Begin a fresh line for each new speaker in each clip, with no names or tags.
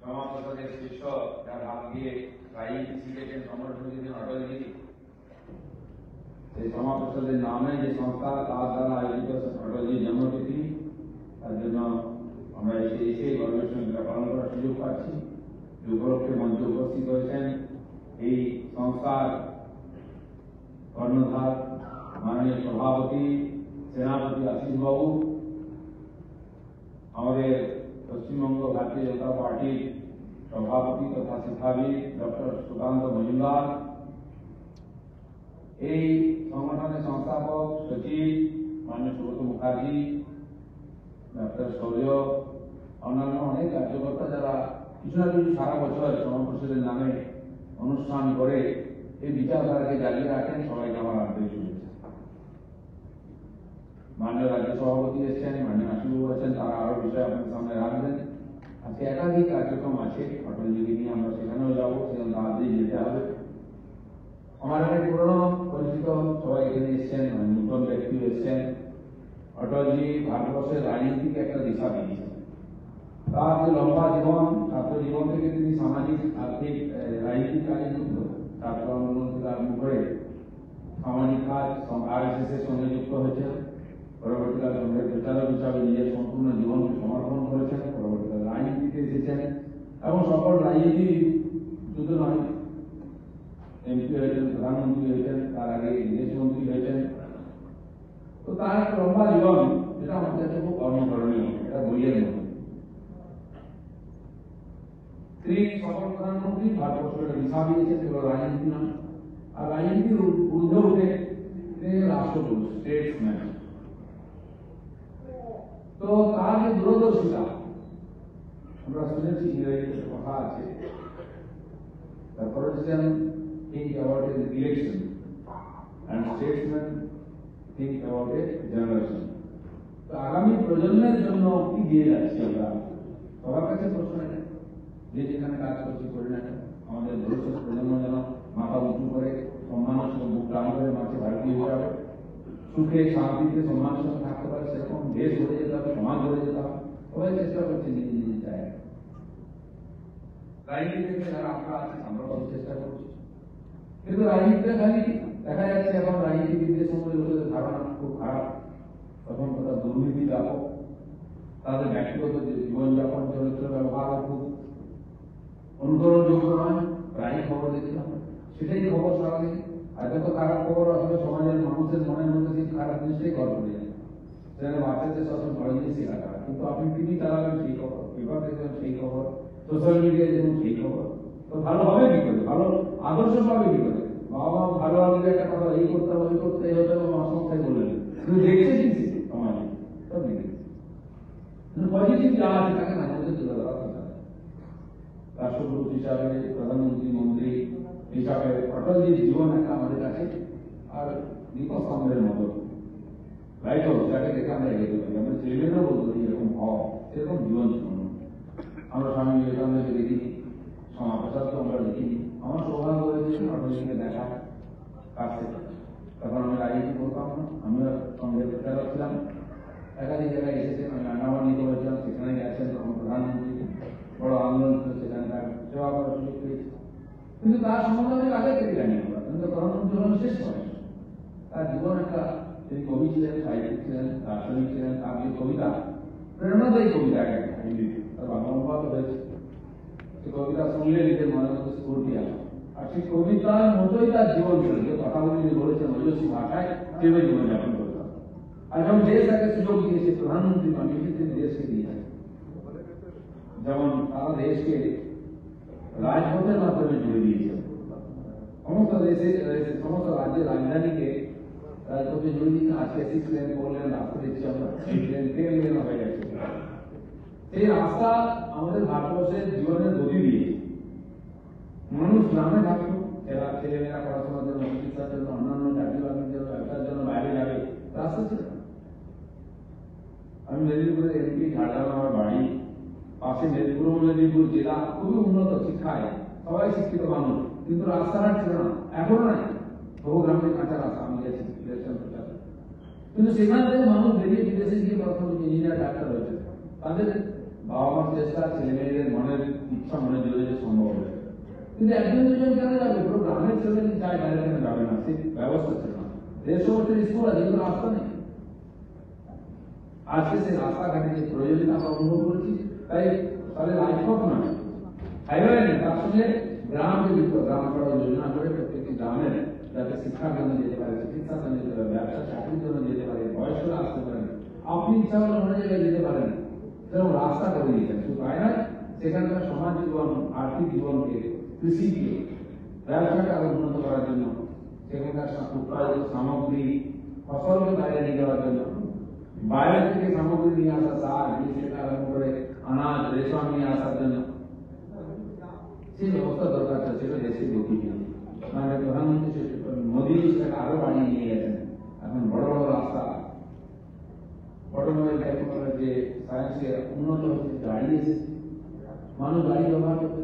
শ্যামাপ্রসাদের শিষ্য যার হাত দিয়ে রাজনীতি শিখেছেন সমরসূচিদিন অটলজি, সেই শ্যামাপ্রসাদের নামে যে সংস্থা তার দ্বারা আয়োজিত অটলজি জন্মতিথি, তার জন্য আমরা এসে গর্বের সঙ্গে পালন করার সুযোগ পাচ্ছি। যে উপলক্ষে মঞ্চে উপস্থিত হয়েছেন এই সংস্থার কর্ণধার মাননীয় সভাপতি সেনাপতি আশিস বাবু, আমাদের পশ্চিমবঙ্গ ভারতীয় জনতা পার্টির সভাপতি তথা শিক্ষাবিদ ডক্টর সুকান্ত মজুমদার, এই সংগঠনের সংস্থাপক সচিব মাননীয় সুব্রত মুখার্জি, ডক্টর শৌর্য, অন্যান্য অনেক কার্যকর্তা যারা কিছু না কিছু সারা বছর শ্যামাপ্রসাদের নামে অনুষ্ঠান করে এই বিচারধারাকে জ্বালিয়ে রাখেন, সবাইকে আমার আন্তরিক শুভেচ্ছা। মাননীয় রাজ্য সভাপতি এসেছেন, মাননীয় আশিসবাবু আছেন, তারা আরো বিষয় আপনার সামনে রাখবেন। আজকে একাধিক কার্যক্রম আছে অটলজিকে নিয়ে, আমরা সেখানেও যাবো, সেখানে তার দিয়ে যেতে হবে। আমার অনেক পুরনো পরিচিত সবাই এখানে এসেছেন, নতুন ব্যক্তি এসেছেন। অটলজি ভারতবর্ষের রাজনীতিকে একটা দিশা দিয়েছেন। তার যে লম্বা জীবন, ছাত্র জীবন থেকে তিনি সামাজিক আর্থিক রাজনীতিক কাজে যুক্ত, ছাত্র আন্দোলন থেকে আরম্ভ করে সামাজিক কাজ RSS এর সঙ্গে যুক্ত হয়েছেন। পরবর্তীকালে কংগ্রেস প্রচারক হিসাবে নিজের সম্পূর্ণ জীবনকে সমর্পণ করেছেন। পরবর্তীকালে রাজনীতিতে এসেছেন এবং সকল রাজনীতি শুধু নয়, এমপি হয়েছেন, প্রধানমন্ত্রী হয়েছেন, তার আগে বিদেশ মন্ত্রী হয়েছেন। তো তার একটা লম্বা জীবন, যেটা আমাদের কাছে খুব অনুকরণীয়, এটা বইয়ের মতো। তিনি সকল প্রধানমন্ত্রী ভারতবর্ষের দিশা দিয়েছেন, কেবল রাজনীতি নয়। আর রাজনীতির ঊর্ধ্বে উঠে তিনি রাষ্ট্রপুরুষ, স্টেটসম্যান। তো তার যে দূরদর্শিতা, আমরা শুনেছি ইংরেজিতে কথা আছে, the politician think about an election and statesman think about a generation. তো আগামী প্রজন্মের জন্য কি দিয়ে যাচ্ছি আমরা, সবার কাছে প্রশ্ন এটা, যে যেখানে কাজ করছি করি না, আমাদের ভবিষ্যৎ প্রজন্ম যেন মাথা উঁচু করে সম্মানের সঙ্গে বুক টান করে মাঠে ভারতীয় হিসাবে সুখে শান্তিতে সম্মানের সঙ্গে থাকতে পারে, সেরকম দেশ গড়ে যেতে হবে, সমাজ গড়ে যেতে হবে। সবাই চেষ্টা করছে নিজে নিজে জায়গায়। রাজনীতি থেকে যারা আমরা আছি, আমরা সব চেষ্টা করছি, কিন্তু রাজনীতিটা খালি দেখা যাচ্ছে এখন রাজনীতিবিদদের সম্বন্ধে লোকেদের ধারণা খুব খারাপ। তখন তারা দুর্নীতি ব্যাপক, তাদের ব্যক্তিগত যে জীবনযাপন চরিত্র ব্যবহার খুব অনুকরণযোগ্য নয়। প্রায় খবর দেখছিলাম, সেটাই খবর সারাদিন। আর যত খারাপ খবর আসলে সমাজের মানুষের মনের মধ্যে সেই খারাপ জিনিসটাই কর করে যায়। সেখানে বাচ্চাদের সবসময় ভালো জিনিস শেখা খারাপ, কিন্তু আপনি টিভি চালাবেন সেই খবর, পেপার দেখবেন সেই খবর, সোশ্যাল মিডিয়ায় দেখুন সেই খবর। তো ভালো হবে কি করে, ভালো আদর্শ পাবে কি করে? বাবা মা ভালো আগে একটা কথা, এই করতে হবে, এই করতে হবে, অসংখ্যায় বললেন, কিন্তু দেখছে কি সমাজে সব দেখেছে। পজিটিভ যা আছে তাকে মাঝে মধ্যে তুলে ধরা কথা। রাষ্ট্রপুরুষ হিসাবে, প্রধানমন্ত্রী মন্ত্রী হিসাবে অটলজির জীবন একটা আমাদের কাছে আর দীপস্তম্ভের মতো লাইট হাউস, যাকে দেখে আমরা এগিয়ে পারি। আমরা ছেলেমেয়েরাও বলতো এরকম হওয়া, সেরকম জীবন জীবন আমরা স্বামী বিবেকানন্দকে দেখিনি, শ্যামাপ্রসাদকে আমরা দেখিনি। আমার সৌভাগ্য হয়েছিল অটলজিকে দেখা কাছে। তখন আমি রাজনীতি করতাম না, আমিও সঙ্গে প্রচারক ছিলাম। একাধিক জায়গায় এসেছেন, আমি আন্দামান নিতে বলেছিলাম, সেখানে গেছেন। তখন প্রধানমন্ত্রী বড় আন্দোলন ছিল, সেখানে তার সেবা করার সুযোগ পেয়েছি। কিন্তু তার সম্বন্ধে আমি আগে থেকে জানি না, কিন্তু প্রধানমন্ত্রী হলেন শেষ করে। তার জীবন একটা, তিনি কবি ছিলেন, সাহিত্যিক ছিলেন, দার্শনিক ছিলেন। তার যে কবিতা, প্রেরণাদায়ী কবিতা একটা হিন্দিতে, তার বাংলা অনুবাদ হয়েছে। সেই কবিতা শুনলে নিজের মনের মধ্যে স্ফূর্তি আসে। আর সেই কবিতার মতোই তার জীবন ছিল, যে কথাগুলি তিনি বলেছেন ওজস্বী ভাষায়, সেভাবে জীবনযাপন করতাম। আর যখন দেশ তাকে সুযোগ দিয়েছে প্রধানমন্ত্রী বানিয়েছে, তিনি দেশকে দিয়েছেন। যেমন সারা দেশকে রাজপথের মাধ্যমে জুড়ে দিয়েছে, সমস্ত দেশে সমস্ত রাজ্যের রাজধানীকে রাজপথে জুড়ে দিয়েছে। আজকে 6 লেন 4 লেন রাস্তা দেখছি আমরা, 8 লেন 10 লেন হয়ে গেছে। সেই রাস্তা আমাদের ভারতবর্ষের জীবনের গতি দিয়েছে। মানুষ গ্রামে থাকতো, ছেলেমেয়েরা পড়াশোনার জন্য, চিকিৎসার জন্য, অন্যান্য চাকরি বাকরির জন্য, ব্যবসার জন্য বাইরে যাবে, রাস্তা ছিল। আমি মেদিনীপুরের এমপি, ঝাড়গ্রাম আমার বাড়ি, পাশে মেদিনীপুর জেলা, খুবই উন্নত শিক্ষায়, সবাই শিক্ষিত মানুষ, কিন্তু রাস্তাঘাট ছিল না, এখনো নাই। বহু গ্রামে কাঁচা রাস্তা, আমি গেছি ইলেকশন প্রচার। কিন্তু সেখান থেকে মানুষ বেরিয়ে বিদেশে গিয়ে প্রথম ইঞ্জিনিয়ার ডাক্তার হয়েছে। তাদের বাবা মার চেষ্টা, ছেলে মেয়েদের মনের ইচ্ছা ইচ্ছা মনে দিলে যে সম্ভব হবে, কিন্তু একজন দুজন কেন যাবে? পুরো গ্রামের ছেলে চায় বাইরে কেন যাবে না, সে ব্যবস্থা ছিল না। 150 বছরের স্কুল আছে, কিন্তু রাস্তা নেই। আজকে সেই রাস্তাঘাটে যে প্রয়োজনীয়তা আমরা অনুভব করছি, তাই তাহলে রাজপথ নয়, হাইওয়ে নেই, তার সঙ্গে গ্রামকে যুক্ত, গ্রাম সড়ক যোজনা করে প্রত্যেকটি গ্রামের যাতে শিক্ষার জন্য যেতে পারে, চিকিৎসার জন্য যেতে পারে, ব্যবসা চাকরির জন্য যেতে পারে, বয়স্করা আসতে পারেন, আপনি ইচ্ছা হলে অন্য জায়গায় যেতে পারেন, সেরকম রাস্তা করে দিয়েছেন। শুধু তাই নয়, সেখানকার সমাজ জীবন, আর্থিক জীবনকে, কৃষিকে, ব্যবসাকে আরো উন্নত করার জন্য, সেখানকার উৎপাদিত সামগ্রী, ফসলকে বাইরে নিয়ে যাওয়ার জন্য, বাইরে থেকে সামগ্রী নিয়ে আসা, সার বীজ থেকে আরম্ভ করে আনাজ রেশম নিয়ে আসার জন্য সেই ব্যবস্থা দরকার ছিল, সেটা দেশে দেখিয়ে মানে প্রধানমন্ত্রী মোদী সেটাকে আরো বাড়িয়ে নিয়ে গেছেন। এখন বড় বড় রাস্তা, অটোমোবাইল টেকনোলজি, সায়েন্সে উন্নত হচ্ছে, গাড়ি এসেছে, মানুষ গাড়ি ব্যবহার করতে,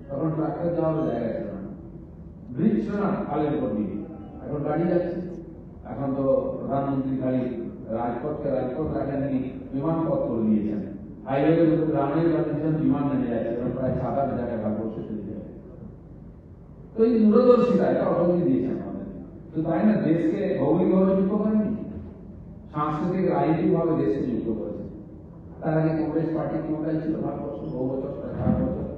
তখন ট্রাক্টর যাওয়ার জায়গা ছিল না, ব্রিজ ছিল না খালের উপর দিয়ে, এখন গাড়ি যাচ্ছে। এখন তো প্রধানমন্ত্রী গাড়ি রাজপথকে রাজপথ রাখেননি, বিমানপথ করে দিয়েছেন। হাইওয়ে গ্রামের বাড়ির বিমান নেমে যাচ্ছে, প্রায় 7-8 জায়গায় ভাগ করছে চলে যায়। তো এই দূরদর্শিতা এটা অবশ্যই দিয়েছেন আমাদের। তো তাই না, দেশকে ভৌগোলিকভাবে যুক্ত করেনি, সাংস্কৃতিক রাজনৈতিক ভাবে দেশকে যুক্ত করেছে। তার আগে কংগ্রেস পার্টি ক্ষমতায় ছিল ভারতবর্ষ বহু বছর, প্রায় 60 বছর।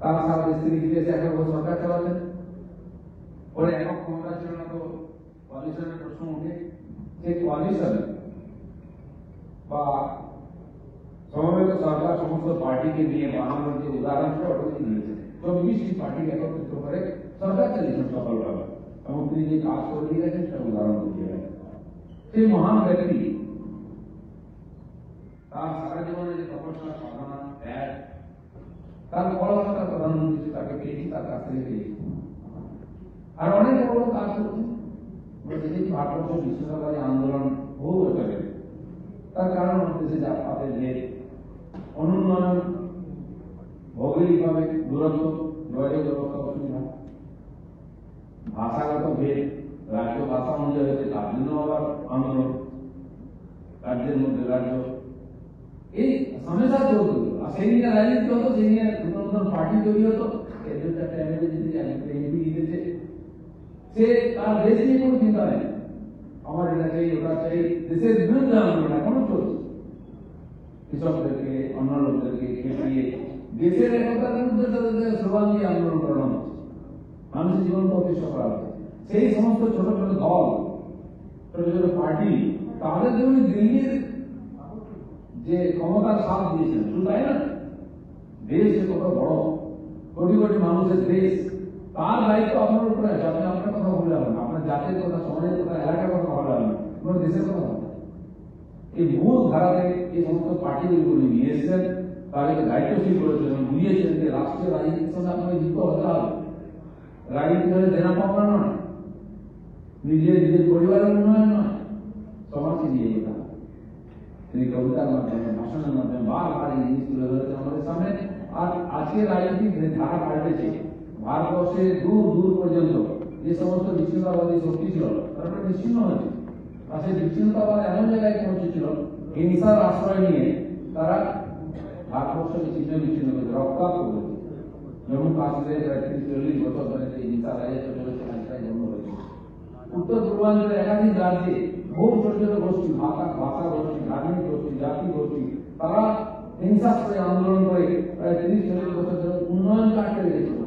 তারা সারা দেশ থেকে জিতেছে, একক সরকার চালাতেন, পরে একক ক্ষমতা ছিল না, তো কোয়ালিশনের প্রশ্ন উঠে। সেই কোয়ালিশন বা সমবেত সরকার সমস্ত পার্টিকে নিয়ে বানানোর যে উদাহরণটা ওটা তিনি দিয়েছেন, 24টি পার্টিকে একত্রিত করে সরকার চালিয়েছেন সফলভাবে, এবং তিনি যে কাজ করে দিয়ে গেছেন সেটা উদাহরণ দিয়ে গেছেন। সেই মহান ব্যক্তি তার সারা জীবনে যে তপস্যা, সাধনা, ত্যাগ, তার ফল আমরা প্রধানমন্ত্রী তাকে পেয়েছি, তার কাছ থেকে পেয়েছি। আর অনেক বড় কাজ করছেন। ভারতবর্ষ বিশ্বকালী আন্দোলন বহু বছরের, তার কারণ দেশে জাতপাতের ভেদ, অনুন্নয়ন, ভৌগোলিকভাবে দূরত্ব, যোগাযোগ ব্যবস্থা অসুবিধা, ভাষাগত ভেদ, রাজ্য ভাষা অনুযায়ী হচ্ছে তার জন্য আবার আন্দোলন, রাজ্যের মধ্যে রাজ্য, এই সমস্যা চলতো। আর সেই নিয়ে রাজনীতি হতো, সেই নিয়ে নতুন নতুন পার্টি তৈরি হতো, এদের একটা এমএলএ দিতে, এমপি দিতেছে, সে তার দেশ নিয়ে কোনো চিন্তা নেই, আমার এটা চাই ওটা চাই, দেশের বিরুদ্ধে আন্দোলন এখনো চলছে। কৃষকদেরকে, অন্য লোকদেরকে খেপিয়ে দেশের একতার বিরুদ্ধে তাদের স্লোগান দিয়ে আন্দোলন করানো হচ্ছে, মানুষের জীবন প্রতিষ্ঠা করা হচ্ছে। সেই সমস্ত ছোট ছোট দল, ছোট ছোট পার্টি, তাদের জন্য দিল্লির যে ক্ষমতার সাথ দিয়েছেন, শুধু তাই না, দেশ যে কত বড়, কোটি কোটি মানুষের দেশ, তার দায়িত্ব আপনার উপরে আছে। আপনি আপনার কথা বলে হবেন, আপনার জাতির কথা, সমাজের কথা, এলাকার কথা বলে হবেন, কোনো দেশের কথা বলবেন। এই মূল ধারাতে এই সমস্ত পার্টিগুলি নিয়ে এসেছেন, তাদেরকে দায়িত্বশীল করেছেন এবং বুঝিয়েছেন যে রাষ্ট্রীয় রাজনীতির সঙ্গে আপনাকে যুক্ত হতে হবে। রাজনীতি হলে দেনা পাওয়া নয়, নিজের পরিবারের উন্নয়ন নয়, সমাজকে নিয়ে যেতে হবে। তিনি কবিতার মাধ্যমে, ভাষণের মাধ্যমে বারবার এই জিনিস তুলে ধরেছেন আমাদের সামনে। আর আজকে রাজনীতির ধারা পাল্টেছে, ভারতবর্ষে দূর দূর পর্যন্ত যে সমস্ত বিচ্ছিন্নতাবাদী শক্তি ছিল তারা বিচ্ছিন্ন হয়েছে। আর সেই বিচ্ছিন্নতাবাদ এমন জায়গায় পৌঁছেছিল, হিংসার আশ্রয় নিয়ে তারা ভারতবর্ষকে ছিন্ন বিচ্ছিন্ন করেছে, রক্তাক্ত করেছে। জম্মু কাশ্মীরে প্রায় 30-40 বছর ধরে সেই হিংসা রাজত্ব চলেছে, হিংসায় জন্ম হয়েছে। উত্তর পূর্বাঞ্চলের একাধিক রাজ্যে বহু ছোট ছোট গোষ্ঠী, ভাষা গোষ্ঠী, ধার্মিক গোষ্ঠী, জাতি গোষ্ঠী, তারা হিংসাশ্রয় আন্দোলন করে প্রায় 30-40 বছর ধরে উন্নয়নকে আটকে রেখেছিল।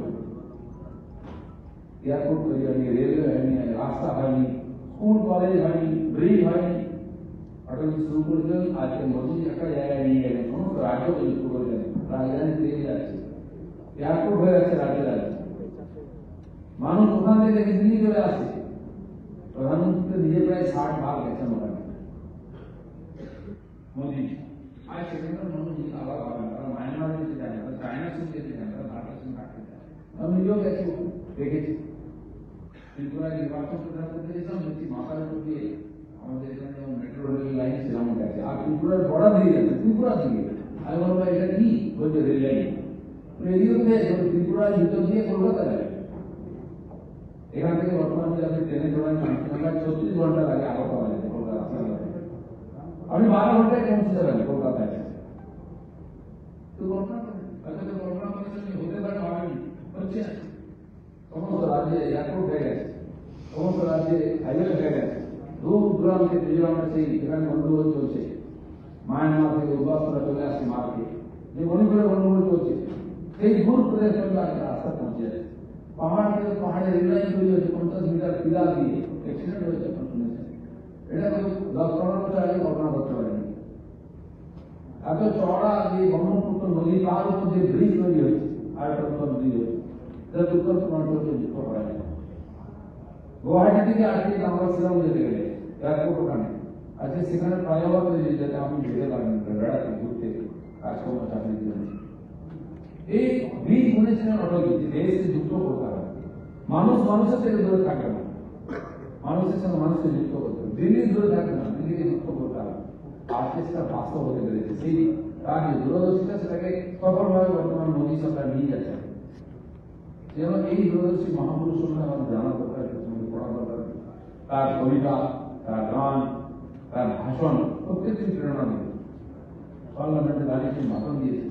এয়ারপোর্ট তৈরি হয়নি, রেলওয়ে হয়নি, রাস্তা হয়নি, স্কুল কলেজ হয়নি, ব্রিজ হয়নি। অটোমেটিক শুরু করেছিলেন, আজকে মোদী একটা জায়গায় নিয়ে গেলেন, সমস্ত রাজ্যকে যুক্ত করেছেন, রাজধানী পেয়ে যাচ্ছে, এয়ারপোর্ট হয়ে যাচ্ছে রাজ্যে রাজ্যে। মানুষ ওখান থেকে দিল্লি চলে আসছে, প্রধানমন্ত্রী নিজে প্রায় 60 বার গেছেন ওখানে মোদী। আর সেখানকার মানুষ আলাদা পাবেন, তারা মায়ানমার যেতে চায় না, তারা চায়নার সঙ্গে যেতে চায়, তারা ভারতের সঙ্গে থাকতে চায়। আমি নিজেও গেছি, দেখেছি। ত্রিপুরায় নির্বাচন প্রচার করতে গেছিলাম, দেখছি মাথার উপর দিয়ে আমাদের এখানে যেমন মেট্রো রেল লাইন সেরকম গেছে, আর ত্রিপুরার বর্ডার দিয়ে গেছে, ত্রিপুরার দিকে। আমি বলবো এটা কি বলছে, রেল লাইন। ত্রিপুরার ভিতর দিয়ে কলকাতা যাবে, এখান থেকে বর্তমানে আপনি ট্রেনে চড়ান 36 ঘন্টা লাগে আগরতলা যেতে, কলকাতা। আপনি 12 ঘন্টায় পৌঁছে যাবেন কলকাতায়। তো কল্পনা করেন ইনফ্রাস্ট্রাকচার হতে পারে ভাবেনি, হচ্ছে না। সমস্ত রাজ্যে এয়ারপোর্ট হয়ে গেছে, সমস্ত রাজ্যে হাইওয়ে হয়ে গেছে, দূর দূরান্তে মিজোরামের সেই যেখানে গন্ডগোল চলছে, মায়ানমার থেকে উদ্বাস্তুরা চলে আসছে মার্কে, যে মণিপুরে গন্ডগোল চলছে, সেই দূর প্রদেশ পর্যন্ত আজকে রাস্তা পৌঁছে যাচ্ছে। পাহাড় থেকে পাহাড়ে রেললাইন তৈরি হয়েছে 50 মিটার পিলা দিয়ে, অ্যাক্সিডেন্ট হয়েছে আপনার শুনেছেন। এটা তো 10-15 বছর আগে কল্পনা করতে পারেনি। এত চড়া যে ব্রহ্মপুত্র নদী, তার উপর যে ব্রিজ তৈরি হয়েছে, আর একটা উত্তর নদী হয়েছে, সেটা উত্তর পূর্বাঞ্চলকে যুক্ত করা যায়। গুয়াহাটি থেকে আজকে আমরা ছিলাম যেতে গেলে এয়ারপোর্ট ওখানে, আজকে সেখানে ফ্লাইওভার তৈরি যেতে আপনি যেতে পারেন বেড়াতে, ঘুরতে, কাজকর্ম, চাকরির জন্য। এই ব্রিজ বলেছিলেন অটলজি যে দেশকে যুক্ত করতে হবে, মানুষ মানুষের থেকে দূরে থাকবে না, মানুষের সঙ্গে মানুষকে যুক্ত করতে হবে, দিল্লি দূরে থাকবে না, দিল্লিকে যুক্ত করতে হবে। আজকে সেটা বাস্তব হতে পেরেছে। সেই তার যে দূরদর্শিতা সেটাকে সফলভাবে বর্তমান মোদী সরকার নিয়ে যাচ্ছে। যেন এই দূরদর্শী মহাপুরুষ সম্বন্ধে আমাদের জানা দরকার, পড়া দরকার। তার কবিতা, তার গান, তার ভাষণ প্রত্যেকটি প্রেরণা দিয়েছে। পার্লামেন্টে দাঁড়িয়ে তিনি ভাষণ দিয়েছেন,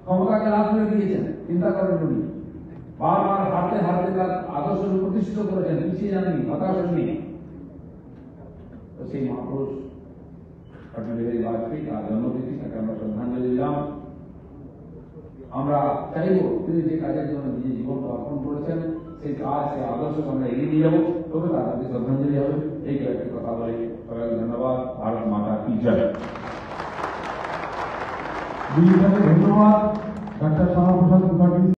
ক্ষমতাকে লাভ করে দিয়েছেন, চিন্তা করেন উনি। বারবার হারতে হারতে তার আদর্শ প্রতিষ্ঠিত করেছেন, পিছিয়ে যাননি, হতাশ হননি। তো সেই মহাপুরুষ অটল বিহারী বাজপেয়ী, তার জন্মতিথি, তাকে আমরা শ্রদ্ধাঞ্জলি দিলাম। আমরা চাইব তিনি যে কাজের জন্য নিজে জীবনকে অর্পণ করেছেন, সেই কাজ, সেই আদর্শকে আমরা এগিয়ে নিয়ে যাবো, তবে তার প্রতি শ্রদ্ধাঞ্জলি হবে। এই কয়েকটি কথা বলে সবাইকে ধন্যবাদ। ভারত মাতা কি জয়।
ধন্যবাদ ডাক্তার শ্যামাপ্রসাদ মুখার্জি।